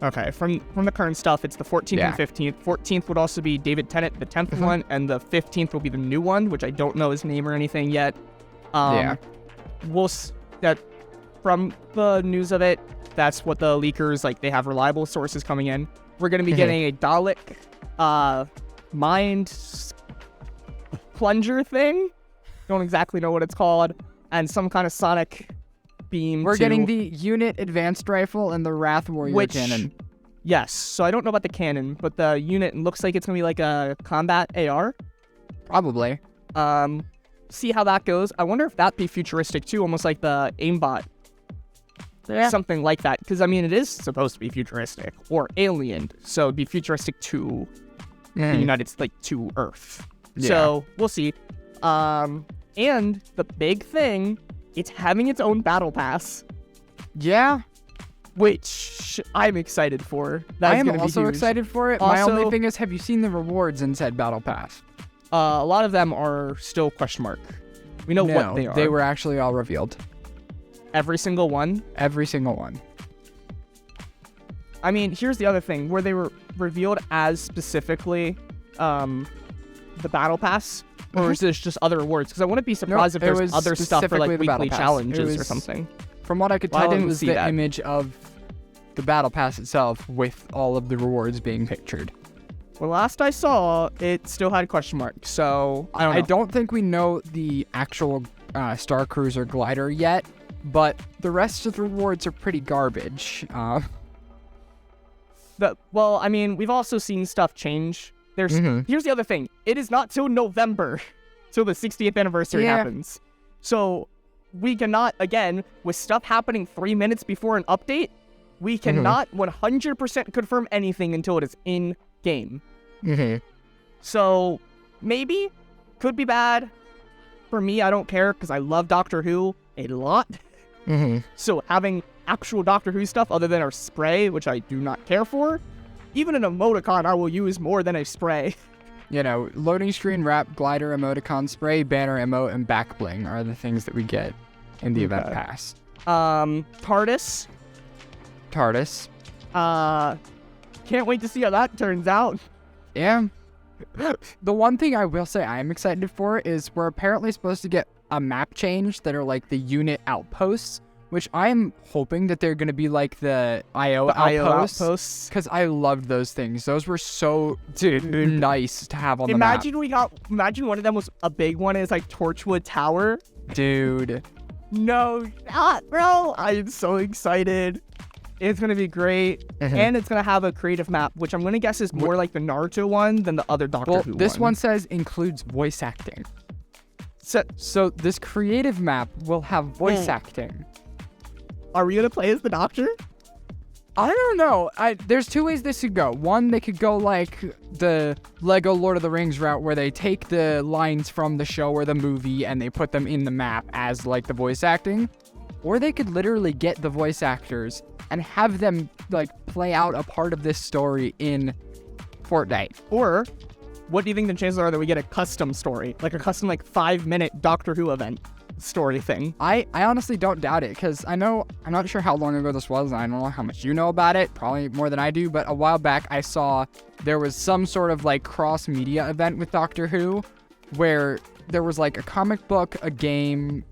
Okay, from the current stuff, it's the 14th and 15th. 14th would also be David Tennant, the 10th one, and the 15th will be the new one, which I don't know his name or anything yet. That from the news of it, that's what the leakers, like, they have reliable sources coming in. We're going to be getting a Dalek mind plunger thing. Don't exactly know what it's called. And some kind of sonic beam. We're getting the unit advanced rifle and the Wrath Warrior cannon. Yes. So I don't know about the cannon, but the unit looks like it's going to be like a combat AR. Probably. See how that goes. I wonder if that'd be futuristic too, almost like the aimbot. Yeah. Something like that. Because, I mean, it is supposed to be futuristic. Or alien. So it'd be futuristic to the United States, like, to Earth. Yeah. So, we'll see. And the big thing, it's having its own battle pass. Yeah. Which I'm excited for. I am also excited for it. My only thing is, have you seen the rewards in said battle pass? A lot of them are still question mark. We know what they are. They were actually all revealed. Every single one? Every single one. I mean, here's the other thing. Where they were revealed as specifically the battle pass? Or is this just other rewards? Because I wouldn't be surprised if there's other stuff for, like, weekly challenges or something. From what I could tell, it was the image of the battle pass itself with all of the rewards being pictured. Well, last I saw, it still had question marks, so I don't know. I don't think we know the actual Star Cruiser glider yet, but the rest of the rewards are pretty garbage. Well, I mean, we've also seen stuff change. Here's the other thing. It is not till November, till the 60th anniversary happens. So we cannot, again, with stuff happening 3 minutes before an update, we cannot 100% confirm anything until it is in game. So maybe, could be bad. For me, I don't care because I love Doctor Who a lot. So having actual Doctor Who stuff other than our spray, which I do not care for, even an emoticon I will use more than a spray. You know, loading screen, wrap, glider, emoticon, spray, banner, emote, and back bling are the things that we get in the event pass. TARDIS. Can't wait to see how that turns out. Yeah. The one thing I will say I am excited for is we're apparently supposed to get a map change that are like the unit outposts, which I'm hoping that they're going to be like the IO outposts. Because I loved those things. Those were so nice to have on the map. Imagine one of them was a big one. It's like Torchwood Tower. Dude. No, not, bro. I'm so excited. It's going to be great. And it's going to have a creative map, which I'm going to guess is more like the Naruto one than the other Doctor Who one. This one says includes voice acting. So this creative map will have voice acting. Are we going to play as the Doctor? I don't know. There's two ways this could go. One, they could go like the Lego Lord of the Rings route where they take the lines from the show or the movie and they put them in the map as like the voice acting. Or they could literally get the voice actors and have them like play out a part of this story in Fortnite. Or what do you think the chances are that we get a custom story? Like a custom 5-minute Doctor Who event story thing? I honestly don't doubt it because I'm not sure how long ago this was. And I don't know how much you know about it, probably more than I do, but a while back I saw there was some sort of like cross media event with Doctor Who where there was like a comic book, a game,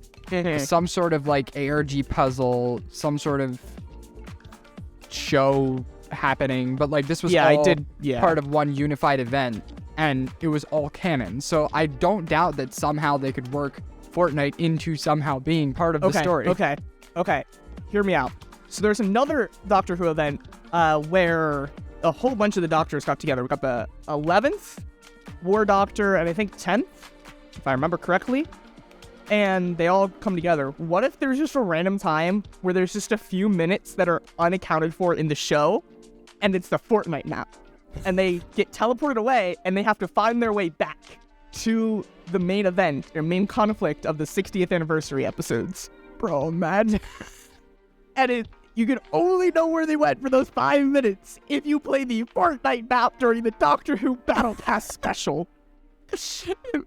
some sort of like ARG puzzle, some sort of show happening, but like this was part of one unified event and it was all canon. So I don't doubt that somehow they could work Fortnite into somehow being part of the story. Okay. Hear me out. So there's another Doctor Who event where a whole bunch of the Doctors got together. We got the 11th War Doctor and I think 10th, if I remember correctly. And they all come together. What if there's just a random time where there's just a few minutes that are unaccounted for in the show, and it's the Fortnite map, and they get teleported away, and they have to find their way back to the main event or main conflict of the 60th anniversary episodes? Bro, imagine. And you can only know where they went for those 5 minutes if you play the Fortnite map during the Doctor Who Battle Pass special.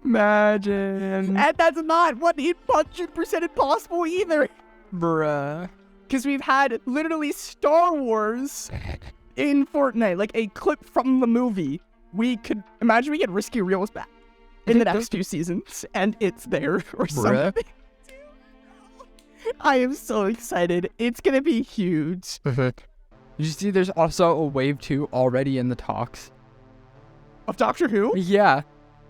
Imagine. And that's not 100% impossible either. Bruh. Because we've had literally Star Wars in Fortnite, like a clip from the movie. We could imagine we get Risky Reels back in the next 2 seasons, and it's there or something. I am so excited. It's gonna be huge. Did you see there's also a wave 2 already in the talks? Of Doctor Who? Yeah.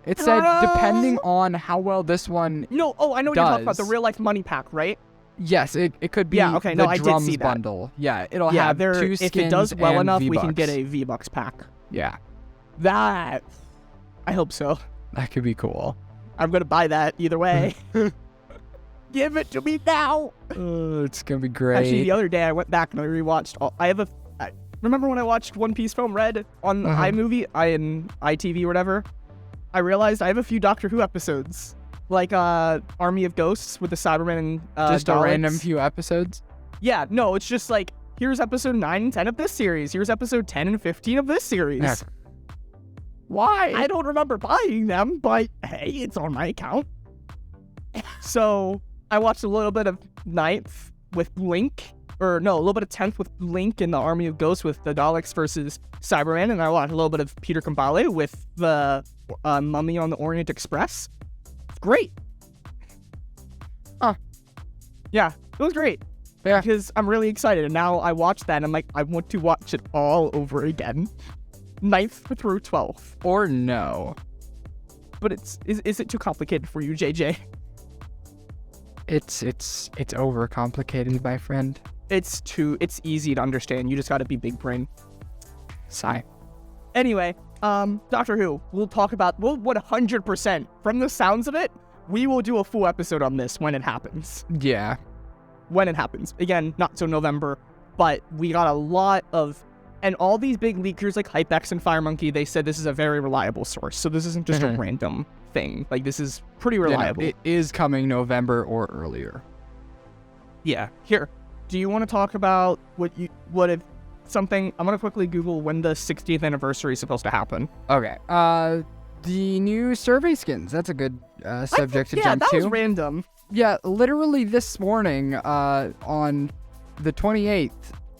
It said depending on how well this one No, I know what you're talking about, the real life money pack, right? Yes, it could be I did drums see that. bundle. Yeah, it'll have 2 skins. If it does well and enough, we V-Bucks. can get a V-Bucks pack. Yeah. That, I hope so. That could be cool. I'm gonna buy that either way. Give it to me now. It's gonna be great. Actually, the other day I went back and I rewatched remember when I watched One Piece Film Red on iMovie, ITV or whatever? I realized I have a few Doctor Who episodes. Like Army of Ghosts with the Cybermen and just Daleks. a random few episodes. Yeah, no, it's just like, here's episode 9 and 10 of this series. Here's episode 10 and 15 of this series. Yeah. Why? I don't remember buying them, but hey, it's on my account. So I watched a little bit of 9th with Link, a little bit of 10th with Link in the Army of Ghosts with the Daleks versus Cybermen, and I watched a little bit of Peter Kambale with the Mummy on the Orient Express. Great. Yeah, it was great. Yeah. Because I'm really excited, and now I watched that, and I'm like, I want to watch it all over again. 9th through 12th. Or no. But is it too complicated for you, JJ? It's overcomplicated, my friend. It's easy to understand. You just gotta be big brain. Sigh. Anyway, Doctor Who, we'll 100%, from the sounds of it, we will do a full episode on this when it happens. Yeah. When it happens. Again, not till November, but we got a lot of, and all these big leakers like Hypex and Firemonkey, they said this is a very reliable source, so this isn't just a random thing. Like, this is pretty reliable. It is coming November or earlier. Yeah. Here, do you want to talk about what if something, I'm gonna quickly Google when the 60th anniversary is supposed to happen. Okay. The new survey skins. That's a good subject to jump to. Yeah, that was random. Yeah, literally this morning, on the 28th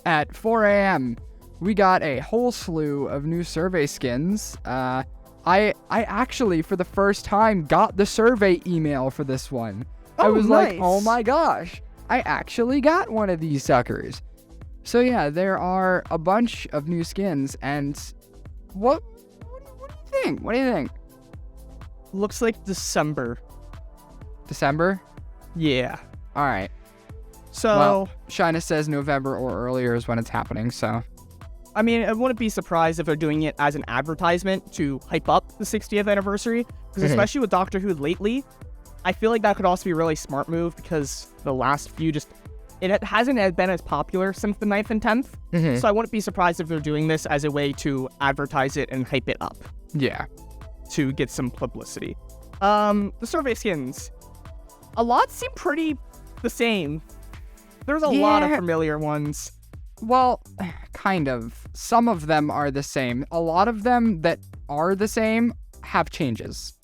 at 4 a.m., we got a whole slew of new survey skins. I actually, for the first time, got the survey email for this one. I was like, oh my gosh, I actually got one of these suckers. So yeah, there are a bunch of new skins, and what do you think? What do you think? Looks like December. December? Yeah. All right. So, well, Shina says November or earlier is when it's happening, so. I mean, I wouldn't be surprised if they're doing it as an advertisement to hype up the 60th anniversary, because especially with Doctor Who lately, I feel like that could also be a really smart move, because the last few it hasn't been as popular since the 9th and 10th, so I wouldn't be surprised if they're doing this as a way to advertise it and hype it up. Yeah. To get some publicity. The survey skins. A lot seem pretty the same. There's a lot of familiar ones. Well, kind of. Some of them are the same. A lot of them that are the same have changes.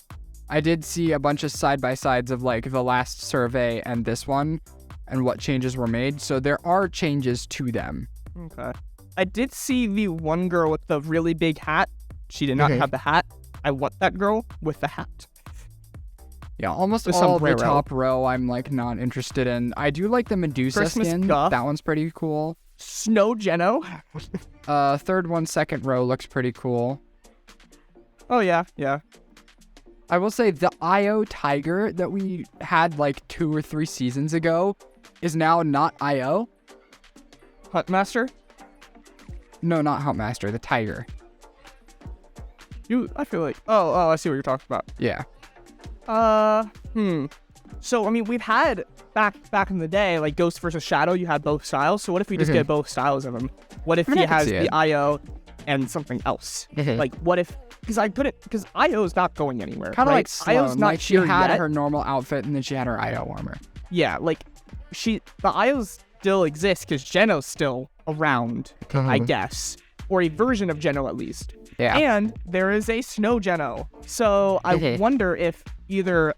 I did see a bunch of side-by-sides of like the last survey and this one and what changes were made. So there are changes to them. Okay. I did see the one girl with the really big hat. She did not have the hat. I want that girl with the hat. Yeah, almost all the top row I'm like not interested in. I do like the Medusa Christmas skin. Guff. That one's pretty cool. Snow Geno. Third one, second row looks pretty cool. Oh yeah, yeah. I will say the IO Tiger that we had like 2 or 3 seasons ago is now not IO. Huntmaster? No, not Huntmaster, the Tiger. I feel like, oh, I see what you're talking about. Yeah. So, I mean, we've had, back in the day, like Ghost versus Shadow, you had both styles. So what if we just get both styles of them? What if he has the IO and something else? Like, what if, because IO's not going anywhere. Kind of right? like Sloane. IO's not like she had her normal outfit and then she had her IO armor. Yeah, like, the IO still exists because Geno's still around, I guess. Or a version of Geno at least. Yeah. And there is a snow Geno. So I wonder if either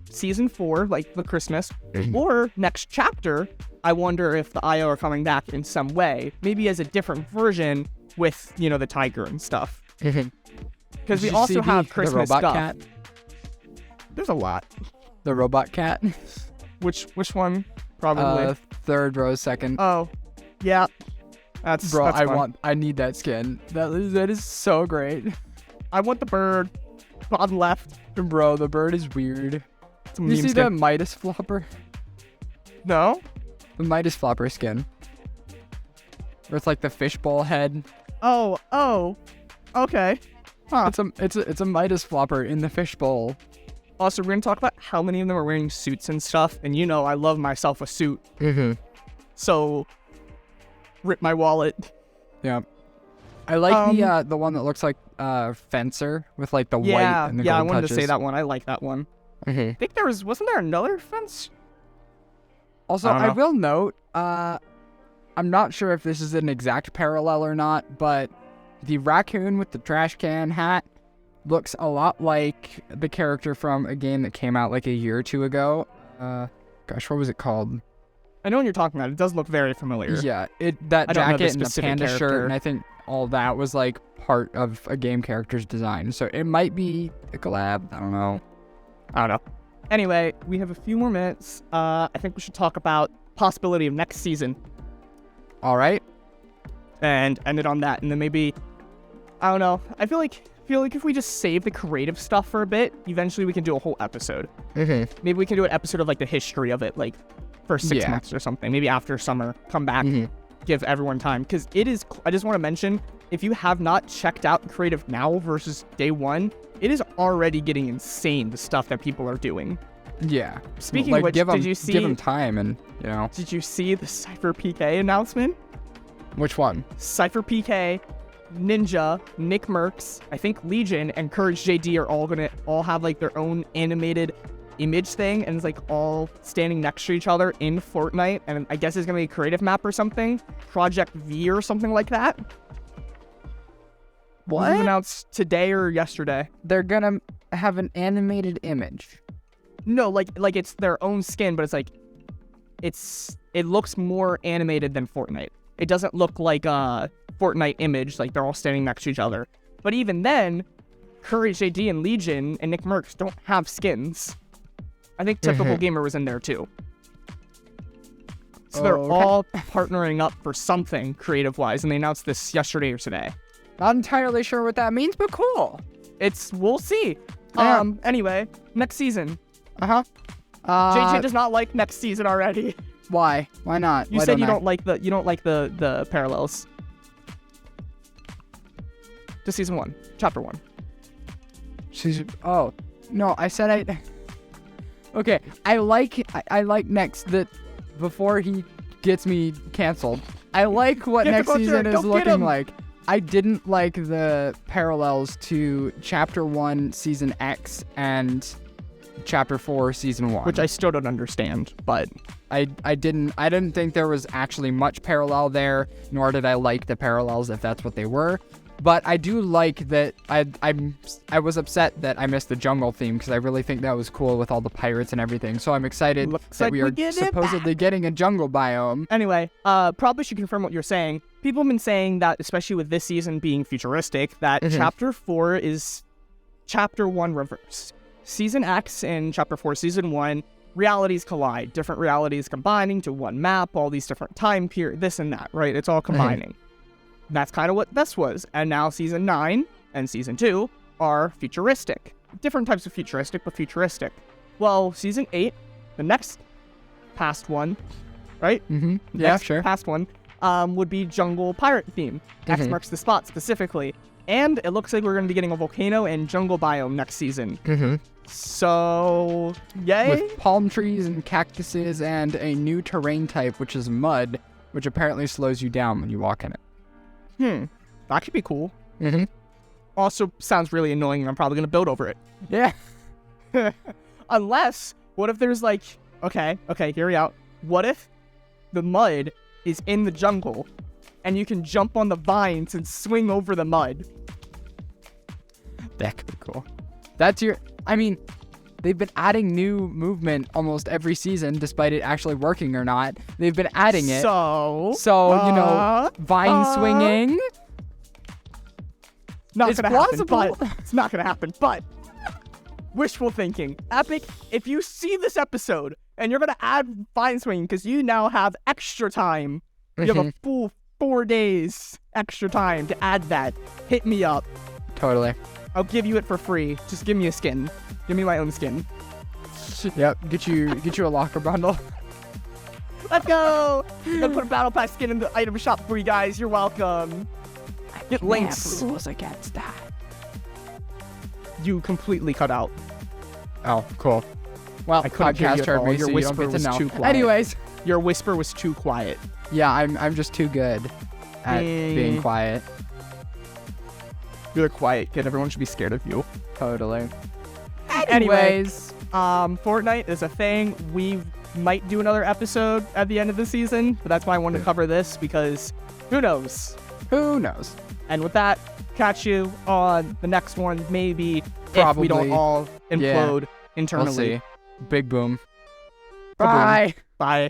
season 4, like the Christmas, or next chapter, I wonder if the IO are coming back in some way, maybe as a different version with, the tiger and stuff. Because we also have Christmas the robot stuff. Cat? There's a lot. The robot cat? Which one? Probably. Third row, second. Oh, yeah. That's fun. I need that skin. That is so great. I want the bird. Bottom left. Bro, the bird is weird. You see the Midas flopper? No. The Midas flopper skin. Where it's like the fishbowl head. Oh. Okay. Huh. It's a Midas flopper in the fishbowl. Also, we're gonna talk about how many of them are wearing suits and stuff, and I love myself a suit. So, rip my wallet. Yeah. I like the one that looks like Fencer with like the white and the gold I wanted touches. to say that one. I like that one. I think wasn't there another fence? Also, I will note, I'm not sure if this is an exact parallel or not, but the raccoon with the trash can hat looks a lot like the character from a game that came out like a year or two ago. Gosh, what was it called? I know what you're talking about. It does look very familiar. Yeah, that jacket and the panda shirt, and I think all that was like part of a game character's design. So it might be a collab. I don't know. Anyway, we have a few more minutes. I think we should talk about possibility of next season. All right. And end it on that, and then maybe, I don't know. I feel like if we just save the creative stuff for a bit, eventually we can do a whole episode. Maybe we can do an episode of like the history of it, like for 6 months or something. Maybe after summer, come back, give everyone time. Because it is, I just want to mention, if you have not checked out creative now versus day one, it is already getting insane, the stuff that people are doing. Yeah. Speaking of which, give them time and, Did you see the Cypher PK announcement? Which one? Cypher PK, Ninja, Nick Merckx, I think Legion, and Courage JD are all gonna have like their own animated image thing, and it's like all standing next to each other in Fortnite, and I guess it's gonna be a creative map or something, Project V or something like that. What? This was announced today or yesterday. They're gonna have an animated image. No, like it's their own skin, but it's like it looks more animated than Fortnite. It doesn't look like a Fortnite image, like they're all standing next to each other. But even then, Courage JD and Legion and Nick Merckx don't have skins. I think Typical Gamer was in there too. So they're all partnering up for something creative-wise, and they announced this yesterday or today. Not entirely sure what that means, but cool. We'll see. Anyway, next season. JJ does not like next season already. Why? Why not? You said you don't like the parallels. To season 1, chapter 1. No, I said Okay, I like next that before he gets me canceled. I like what next season is looking like. I didn't like the parallels to chapter 1 season X and chapter 4 season 1, which I still don't understand, but I didn't think there was actually much parallel there, nor did I like the parallels if that's what they were. But I do like that I was upset that I missed the jungle theme, because I really think that was cool with all the pirates and everything. So I'm excited that we are supposedly getting a jungle biome. Anyway, probably should confirm what you're saying. People have been saying that, especially with this season being futuristic, that chapter 4 is chapter 1 reversed. Season X and chapter 4 season 1, realities collide. Different realities combining to one map, all these different time periods, this and that, right? It's all combining. That's kind of what this was. And now season 9 and season 2 are futuristic. Different types of futuristic, but futuristic. Well, season 8, the next past one, right? Yeah, sure. Past one would be jungle pirate theme. X marks the spot specifically. And it looks like we're going to be getting a volcano and jungle biome next season. So, yay. With palm trees and cactuses and a new terrain type, which is mud, which apparently slows you down when you walk in it. That could be cool. Also sounds really annoying, and I'm probably going to build over it. Yeah. Unless, what if there's like, okay, hear me out. What if the mud is in the jungle, and you can jump on the vines and swing over the mud? That could be cool. That's your. I mean, they've been adding new movement almost every season, despite it actually working or not. They've been adding it. So vine swinging. It's plausible. It's not gonna happen. But wishful thinking. Epic, if you see this episode and you're gonna add vine swinging because you now have extra time, you have a full 4 days extra time to add that. Hit me up. Totally. I'll give you it for free. Just give me a skin. Give me my own skin. Yep. Get you a locker bundle. Let's go. I'm gonna put a battle pass skin in the item shop for you guys. You're welcome. Get links. Rules against that. You completely cut out. Oh, cool. Well, I couldn't hear you at all. Your whisper was too quiet. Anyways, your whisper was too quiet. Yeah, I'm just too good at being quiet. You're the quiet kid. Everyone should be scared of you. Totally. Anyways, Fortnite is a thing. We might do another episode at the end of the season, but that's why I wanted to cover this because who knows? Who knows? And with that, catch you on the next one, maybe. Probably. If we don't all implode internally. We'll see. Big boom. Bye. Bye.